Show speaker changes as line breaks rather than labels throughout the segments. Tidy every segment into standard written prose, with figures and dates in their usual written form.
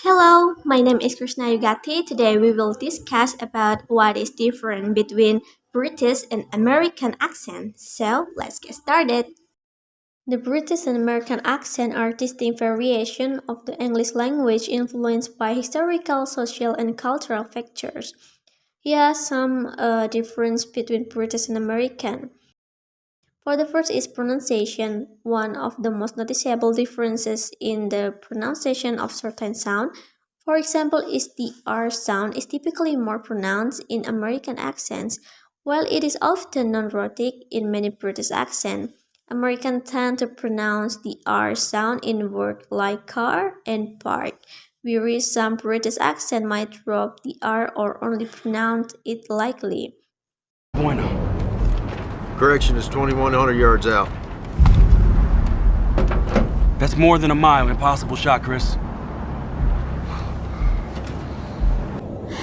Hello, my name is Krishna Yugati. Today we will discuss about what is different between British and American accent. So let's get started. The British and American accent are distinct variations of the English language influenced by historical, social, and cultural factors. Here are some difference between British and American. For the first is pronunciation. One of the most noticeable differences in the pronunciation of certain sound, for example, is the R sound is typically more pronounced in American accents, while it is often non-rhotic in many British accents. Americans tend to pronounce the R sound in words like car and park, whereas some British accent might drop the R or only pronounce it lightly.
Bueno.
Correction is 2,100 yards out.
That's more than a mile. Impossible shot, Chris.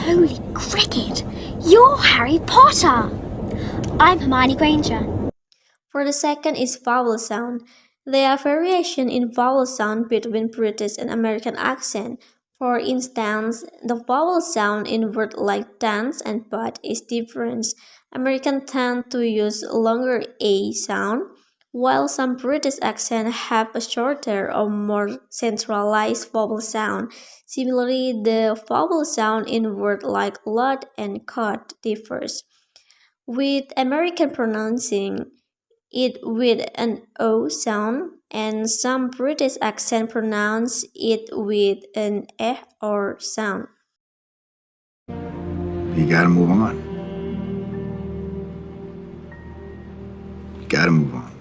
Holy cricket! You're Harry Potter! I'm Hermione Granger.
For the second is vowel sound. There are variations in vowel sound between British and American accent. For instance, the vowel sound in words like dance and but is different. Americans tend to use longer A sound, while some British accents have a shorter or more centralized vowel sound. Similarly, the vowel sound in words like lot and cot differs, with American pronouncing it with an O sound, and some British accent pronounce it with an eh or sound.
You gotta move on. You gotta move on.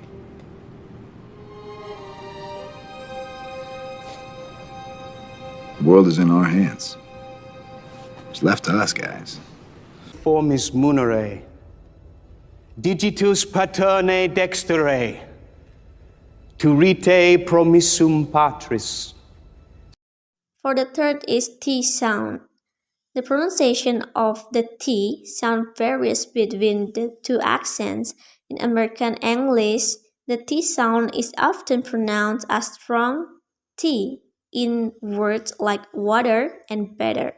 The world is in our hands. It's left to us, guys.
Formis munere, digitus paternae dextere, turrite promissum patris.
For the third is T sound. The pronunciation of the T sound varies between the two accents. In American English, the T sound is often pronounced as strong T in words like water and better.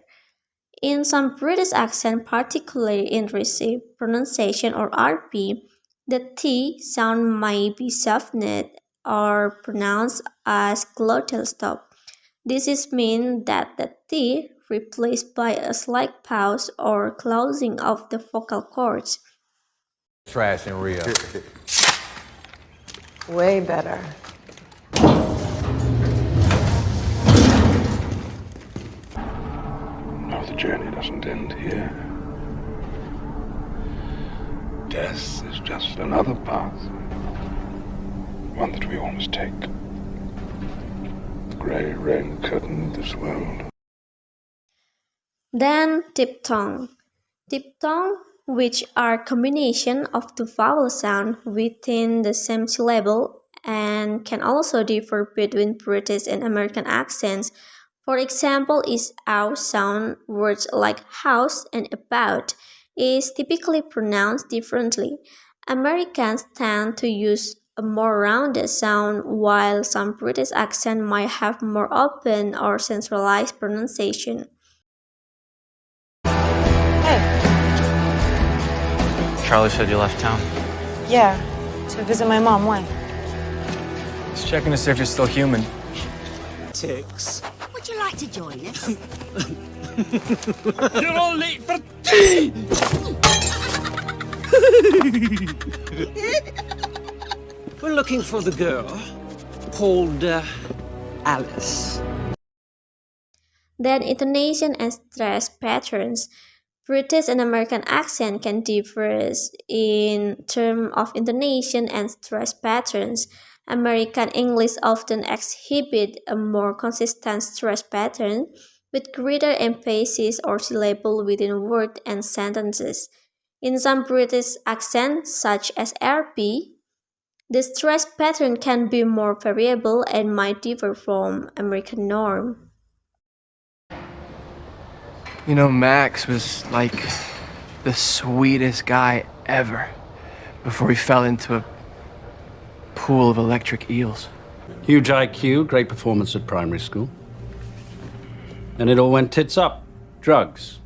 In some British accents, particularly in receive pronunciation or RP, the T sound may be softened or pronounced as glottal stop. This is mean that the T replaced by a slight pause or closing of the vocal cords.
Trash in Rio.
Way better.
No, the journey doesn't end here. Death is just another path. One that we all must take. The grey rain curtain of this world.
Then diphthong. Diphthong, which are combination of two vowel sound within the same syllable and can also differ between British and American accents. For example, is ow sound words like house and about is typically pronounced differently. Americans tend to use a more rounded sound, while some British accents might have more open or centralized pronunciation.
Hey,
Charlie said you left town.
yeah, to visit my mom. Why?
Just checking to see if you're still human.
Ticks.
Would you like to join us?
You're all late for tea!
We're looking for the girl called Alice.
Then intonation and stress patterns. British and American accent can differ in terms of intonation and stress patterns. American English often exhibit a more consistent stress pattern with greater emphasis or syllable within words and sentences. In some British accents, such as RP, the stress pattern can be more variable and might differ from American norm.
You know, Max was like the sweetest guy ever before he fell into a pool of electric eels.
Huge IQ, great performance at primary school.
And it all went tits up. Drugs,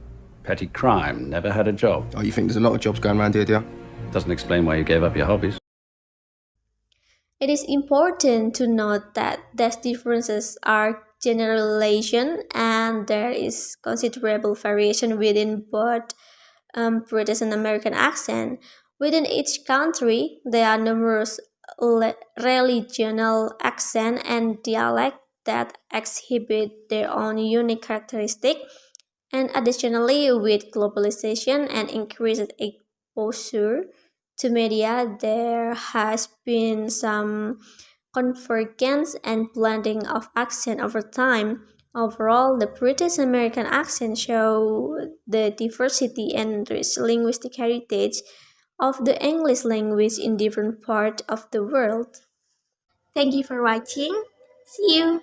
petty crime, never had a job.
Oh, you think there's a lot of jobs going around here, do you?
Doesn't explain why you gave up your hobbies.
It is important to note that these differences are generalization and there is considerable variation within both British and American accent. Within each country, there are numerous regional accent and dialect that exhibit their own unique characteristic. And additionally, with globalization and increased exposure to media, there has been some convergence and blending of accent over time. Overall, the British American accent show the diversity and rich linguistic heritage of the English language in different parts of the world. Thank you for watching. See you.